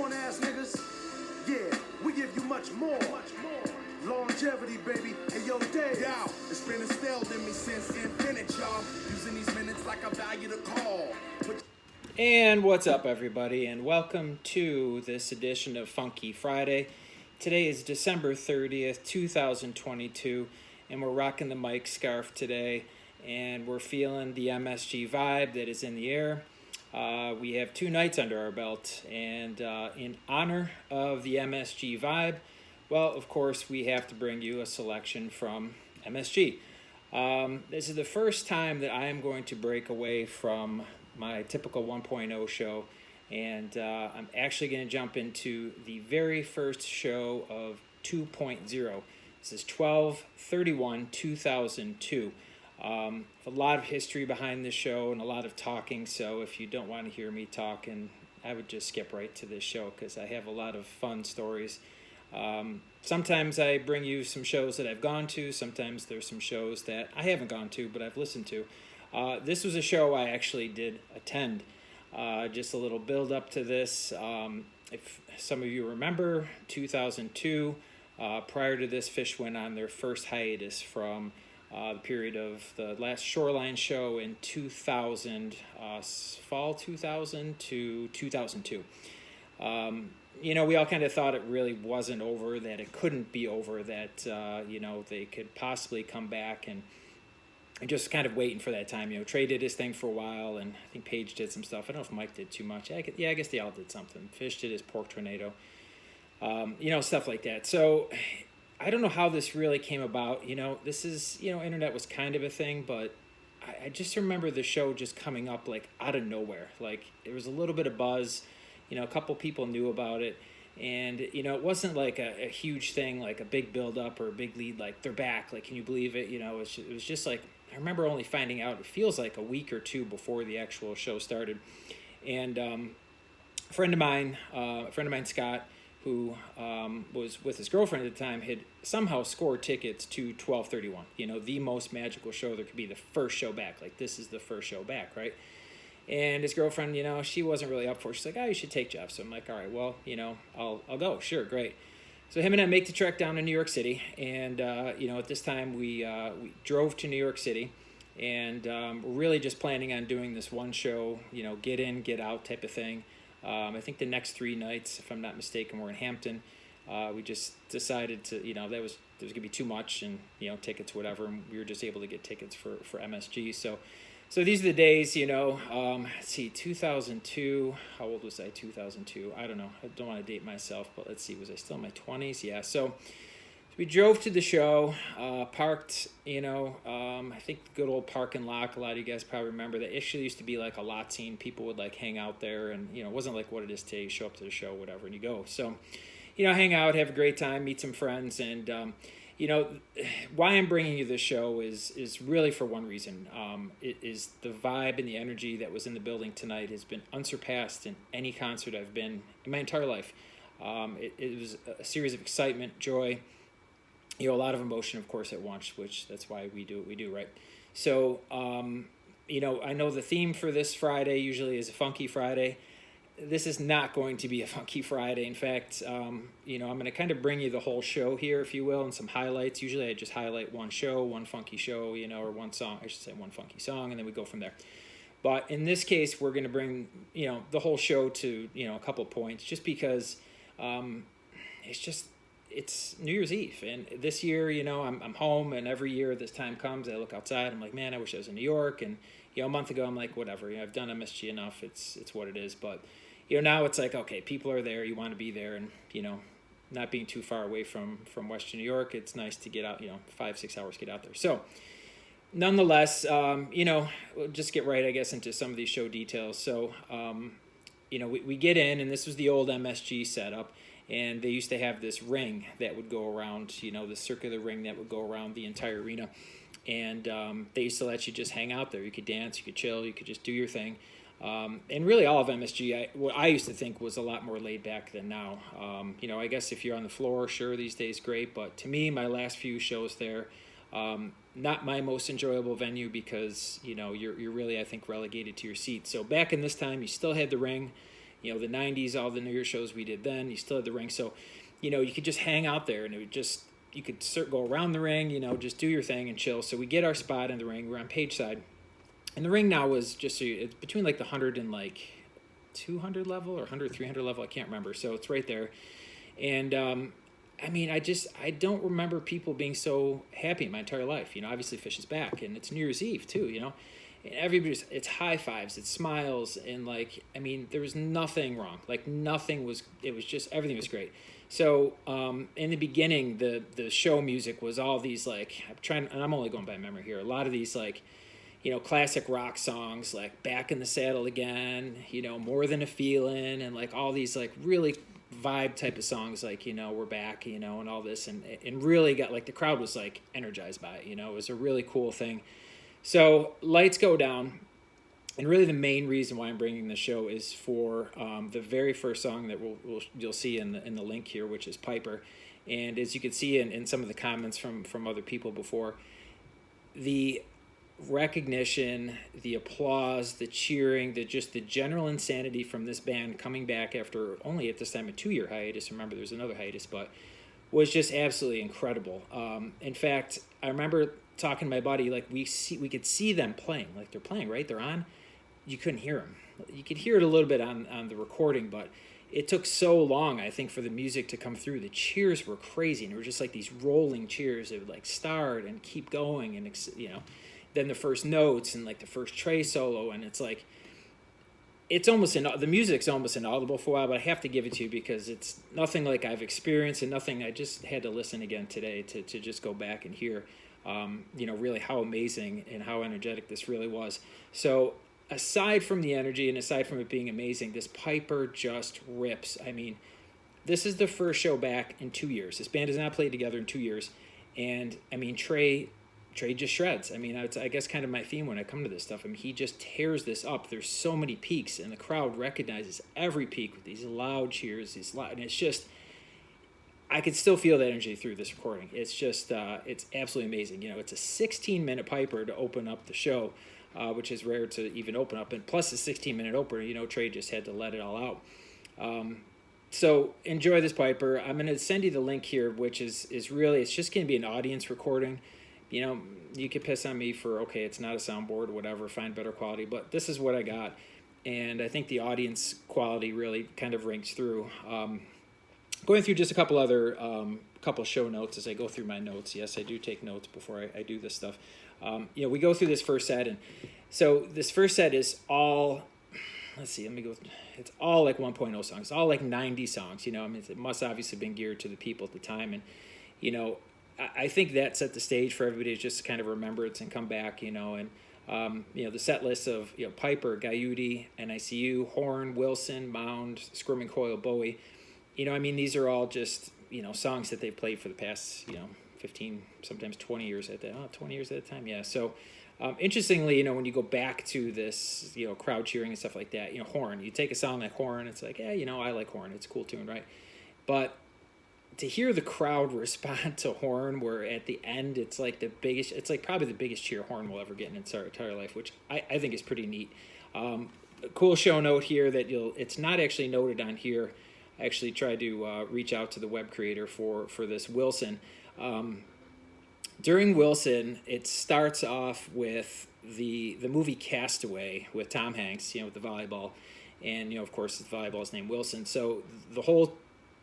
corn ass niggas. Yeah, we give you much more. Longevity, baby. Hey, yo, Dave. Yo, it's been instilled in me since infinite, y'all. Using these minutes like I value the call. And what's up, everybody, and welcome to this edition of Funky Friday. Today is December 30th, 2022, and we're rocking the mic scarf today, and we're feeling the MSG vibe that is in the air. We have 2 nights under our belt, and in honor of the MSG vibe, well, of course, we have to bring you a selection from MSG. This is the first time that I am going to break away from my typical 1.0 show, and I'm actually going to jump into the very first show of 2.0. This is 12/31/2002. A lot of history behind this show and a lot of talking, so if you don't want to hear me talking, I would just skip right to this show because I have a lot of fun stories. Sometimes I bring you some shows that I've gone to, sometimes there's some shows that I haven't gone to but I've listened to. This was a show I actually did attend. Just a little build up to this. If some of you remember, 2002, prior to this, Phish went on their first hiatus from the period of the last Shoreline show in 2000, fall 2000 to 2002. We all kind of thought it really wasn't over, that it couldn't be over, that, they could possibly come back and just kind of waiting for that time. Trey did his thing for a while, and I think Paige did some stuff. I don't know if Mike did too much. I guess they all did something. Phish did his Pork Tornado, stuff like that. So I don't know how this really came about. This is, internet was kind of a thing, but I just remember the show just coming up like out of nowhere. Like there was a little bit of buzz. A couple people knew about it, and it wasn't like a huge thing, like a big build up or a big lead, like they're back, like can you believe it? It was just like, I remember only finding out, it feels like a week or two before the actual show started. And a friend of mine, Scott, who was with his girlfriend at the time, had somehow scored tickets to 12/31, the most magical show there could be, the first show back. Like this is the first show back, right? And his girlfriend, she wasn't really up for it. She's like, you should take Jeff. So I'm like, all right, well, I'll go. Sure, great. So him and I make the trek down to New York City. And, at this time we drove to New York City. And we're really just planning on doing this one show, get in, get out type of thing. I think the next 3 nights, if I'm not mistaken, we're in Hampton. We just decided to, there was going to be too much and, tickets, whatever. And we were just able to get tickets for MSG. So these are the days, let's see, 2002, how old was I, 2002? I don't know, I don't want to date myself, but let's see, was I still in my 20s? Yeah, so we drove to the show, parked, I think the good old Park and Lock, a lot of you guys probably remember that. It actually used to be like a lot scene, people would like hang out there, and, it wasn't like what it is today, you show up to the show, whatever, and you go. So, hang out, have a great time, meet some friends, and, why I'm bringing you this show is really for one reason. It is the vibe and the energy that was in the building tonight has been unsurpassed in any concert I've been in my entire life. It was a series of excitement, joy, a lot of emotion, of course, at once, which that's why we do what we do, right? So, I know the theme for this Friday usually is a Funky Friday. This is not going to be a Funky Friday. In fact, I'm going to kind of bring you the whole show here, if you will, and some highlights. Usually I just highlight one show, one funky show, or one song. I should say one funky song, and then we go from there. But in this case, we're going to bring, the whole show to, a couple points, just because it's New Year's Eve. And this year, I'm home, and every year this time comes, I look outside, I'm like, man, I wish I was in New York. And, a month ago, I'm like, whatever, I've done MSG enough, it's what it is. But now it's like, okay, people are there, you want to be there, and, not being too far away from Western New York, it's nice to get out, 5-6 hours, get out there. So, nonetheless, we'll just get right, I guess, into some of these show details. So, we get in, and this was the old MSG setup, and they used to have this ring that would go around, the circular ring that would go around the entire arena, and they used to let you just hang out there. You could dance, you could chill, you could just do your thing. And really all of MSG, what I used to think was a lot more laid back than now. I guess if you're on the floor, sure, these days, great. But to me, my last few shows there, not my most enjoyable venue because, you're really, I think, relegated to your seat. So back in this time, you still had the ring. You know, the 90s, all the New Year's shows we did then, you still had the ring. So, you know, you could just hang out there and it would just, you could go around the ring, you know, just do your thing and chill. So we get our spot in the ring. We're on page side. And the ring now was just, it's between like the 100 and like 200 level or 100, 300 level. I can't remember. So it's right there. And, I mean, I don't remember people being so happy in my entire life. You know, obviously Phish is back and it's New Year's Eve too, you know. And everybody's, it's high fives, it's smiles, and like, I mean, there was nothing wrong. Like nothing was, it was just, everything was great. So in the beginning, the show music was all these like, and I'm only going by memory here, a lot of these like, you know, classic rock songs like Back in the Saddle Again, you know, More Than a Feeling, and like all these like really vibe type of songs like, you know, We're Back, you know, and all this, and really got like, the crowd was like energized by it, you know. It was a really cool thing. So lights go down, and really the main reason why I'm bringing the show is for the very first song that you'll see in the link here, which is Piper. And as you can see in some of the comments from other people before, the recognition, the applause, the cheering, the general insanity from this band coming back after only at this time a 2-year hiatus. Remember, there's another hiatus, but was just absolutely incredible. In fact, I remember talking to my buddy, like we could see them playing, like they're playing, right? They're on. You couldn't hear them. You could hear it a little bit on the recording, but it took so long, I think, for the music to come through. The cheers were crazy, and it were just like these rolling cheers. It would like start and keep going, and you know, then the first notes and like the first Trey solo, and it's like, it's almost the music's almost inaudible for a while, but I have to give it to you because it's nothing like I've experienced and nothing. I just had to listen again today to just go back and hear, you know, really how amazing and how energetic this really was. So aside from the energy and aside from it being amazing, this Piper just rips. I mean, this is the first show back in 2 years. This band has not played together in 2 years, and I mean, Trey just shreds. I mean, I guess kind of my theme when I come to this stuff. I mean, he just tears this up. There's so many peaks, and the crowd recognizes every peak with these loud cheers, and it's just, I could still feel that energy through this recording. It's just, it's absolutely amazing. You know, it's a 16-minute Piper to open up the show, which is rare to even open up, and plus a 16-minute opener. You know, Trey just had to let it all out. So enjoy this Piper. I'm going to send you the link here, which is really, it's just going to be an audience recording. You know, you could piss on me for, okay, it's not a soundboard, whatever, find better quality, but this is what I got, and I think the audience quality really kind of rings through. Going through just a couple other couple show notes as I go through my notes. Yes, I do take notes before I do this stuff. You know, we go through this first set, and so this first set is all, let's see, let me go, it's all like 1.0 songs, it's all like 90 songs, you know. I mean, it must obviously have been geared to the people at the time, and, you know, I think that set the stage for everybody to just kind of remember it and come back, you know. And, you know, the set list of, you know, Piper, Gaiuti, NICU, Horn, Wilson, Mound, Screaming Coil, Bowie. You know, I mean, these are all just, you know, songs that they've played for the past, you know, 15, sometimes 20 years at that. 20 years at a time, yeah. So, interestingly, you know, when you go back to this, you know, crowd cheering and stuff like that, you know, Horn, you take a song like Horn, it's like, yeah, you know, I like Horn. It's a cool tune, right? But to hear the crowd respond to Horn, where at the end it's like the biggest, it's like probably the biggest cheer Horn will ever get in its entire life, which I think is pretty neat. A cool show note here that it's not actually noted on here. I actually tried to reach out to the web creator for this Wilson. During Wilson, it starts off with the movie Castaway with Tom Hanks, you know, with the volleyball, and, you know, of course the volleyball is named Wilson. So the whole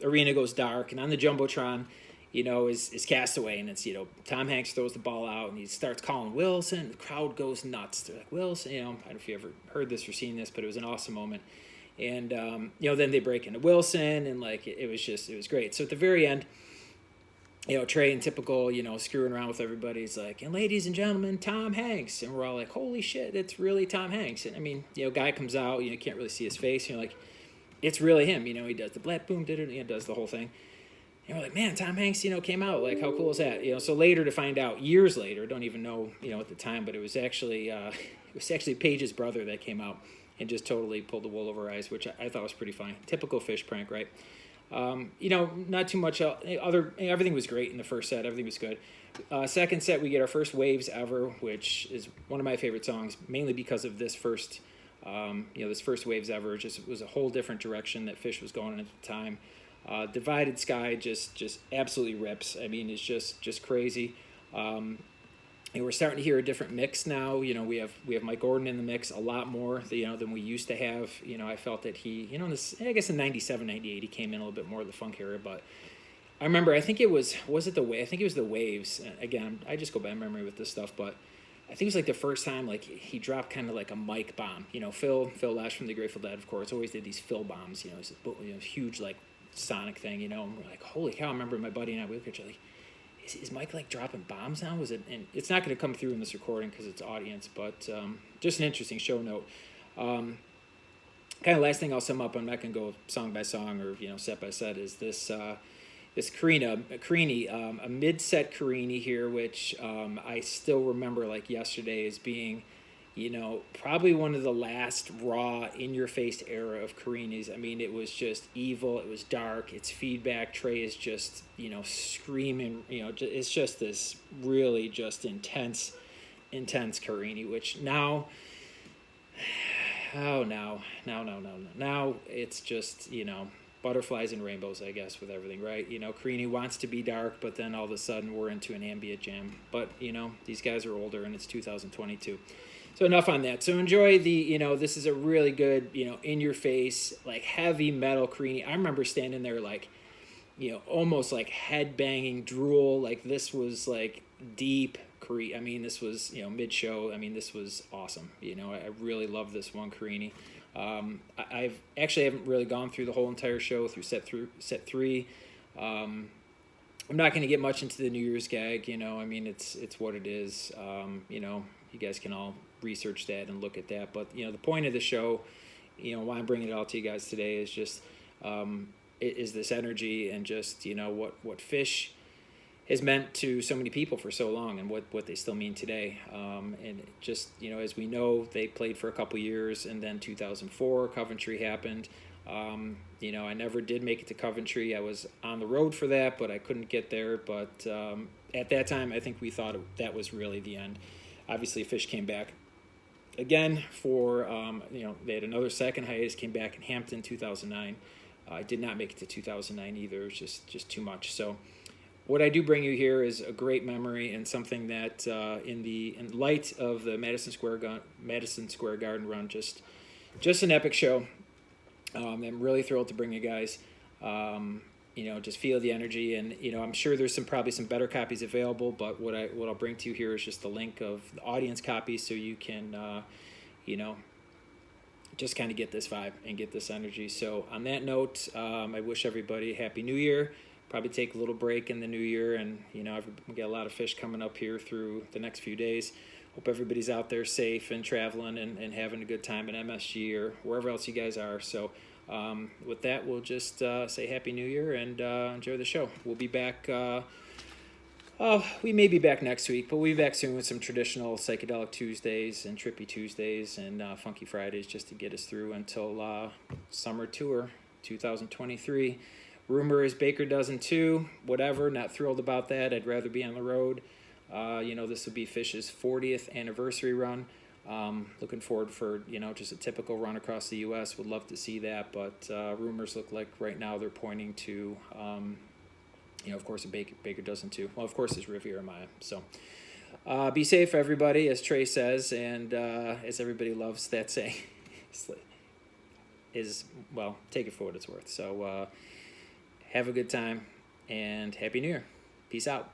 arena goes dark, and on the Jumbotron, you know, is Castaway, and it's, you know, Tom Hanks throws the ball out, and he starts calling Wilson. The crowd goes nuts. They're like, Wilson, you know, I don't know if you ever heard this or seen this, but it was an awesome moment. And, you know, then they break into Wilson, and, like, it was great. So at the very end, you know, Trey in typical, you know, screwing around with everybody, he's like, and ladies and gentlemen, Tom Hanks. And we're all like, holy shit, it's really Tom Hanks. And, I mean, you know, guy comes out, you know, you can't really see his face, and you're like, it's really him, you know. He does the black boom, did it, you know, does the whole thing. And we're like, man, Tom Hanks, you know, came out. Like, how cool is that? You know, so later to find out, years later, don't even know, you know, at the time, but it was actually Paige's brother that came out and just totally pulled the wool over our eyes, which I thought was pretty funny. Typical Phish prank, right? You know, not too much everything was great in the first set. Everything was good. Second set, we get our first Waves Ever, which is one of my favorite songs, mainly because of this first This first Waves Ever just was a whole different direction that Phish was going in at the time. Divided Sky just absolutely rips. I mean, it's just crazy. And we're starting to hear a different mix now. We have Mike Gordon in the mix a lot more, than we used to have. I felt that he, I guess in 97, 98, he came in a little bit more of the funk era. But I remember, I think it was it the way? I think it was the Waves. Again, I just go by memory with this stuff, but I think it was like the first time like he dropped kind of like a mic bomb. Phil Lesh from the Grateful Dead, of course, always did these Phil bombs. It's a huge like sonic thing. And we're like, holy cow! I remember my buddy and I, we looked at each other like, is Mike like dropping bombs now? And it's not going to come through in this recording because it's audience, but just an interesting show note. Kind of last thing I'll sum up. I'm not going to go song by song or set by set. Is this Carini, a mid-set Carini here, which I still remember like yesterday as being, probably one of the last raw, in-your-face era of Carinis. I mean, it was just evil. It was dark. Its feedback. Trey is just, screaming. It's just this really just intense Carini, which now, now it's just, butterflies and rainbows, I guess, with everything, right? Carini wants to be dark, but then all of a sudden we're into an ambient jam. But, these guys are older and it's 2022. So enough on that. So enjoy the, this is a really good, in-your-face, like, heavy metal Carini. I remember standing there, like, almost like head-banging drool. Like, this was, like, deep Carini. I mean, this was, mid-show. I mean, this was awesome. I really love this one Carini. I've actually haven't really gone through the whole entire show through set three. I'm not going to get much into the New Year's gag. I mean, it's what it is. You guys can all research that and look at that. But, the point of the show, why I'm bringing it all to you guys today is just, is this energy and just, what Phish has meant to so many people for so long and what they still mean today. And just, as we know, they played for a couple years and then 2004, Coventry happened. I never did make it to Coventry. I was on the road for that, but I couldn't get there. But at that time, I think we thought that was really the end. Obviously, Phish came back again for, they had another second hiatus, came back in Hampton 2009. I did not make it to 2009 either. It was just too much. So what I do bring you here is a great memory and something that in light of the Madison Square Garden run, just an epic show. I'm really thrilled to bring you guys. Just feel the energy, and I'm sure there's probably some better copies available. But what I'll bring to you here is just the link of the audience copies, so you can just kind of get this vibe and get this energy. So on that note, I wish everybody a Happy New Year. Probably take a little break in the new year, and we got a lot of Phish coming up here through the next few days. Hope everybody's out there safe and traveling and having a good time at MSG or wherever else you guys are. So with that, we'll just say Happy New Year and enjoy the show. We'll be back. We may be back next week, but we'll be back soon with some traditional psychedelic Tuesdays and trippy Tuesdays and funky Fridays just to get us through until summer tour 2023. Rumor is Baker doesn't too. Whatever, not thrilled about that. I'd rather be on the road. This will be Phish's 40th anniversary run. Looking forward for, just a typical run across the U.S. Would love to see that, but rumors look like right now they're pointing to, of course, a Baker doesn't too. Well, of course, it's Riviera Maya. So be safe, everybody, as Trey says, and as everybody loves that saying, take it for what it's worth. So have a good time, and Happy New Year. Peace out.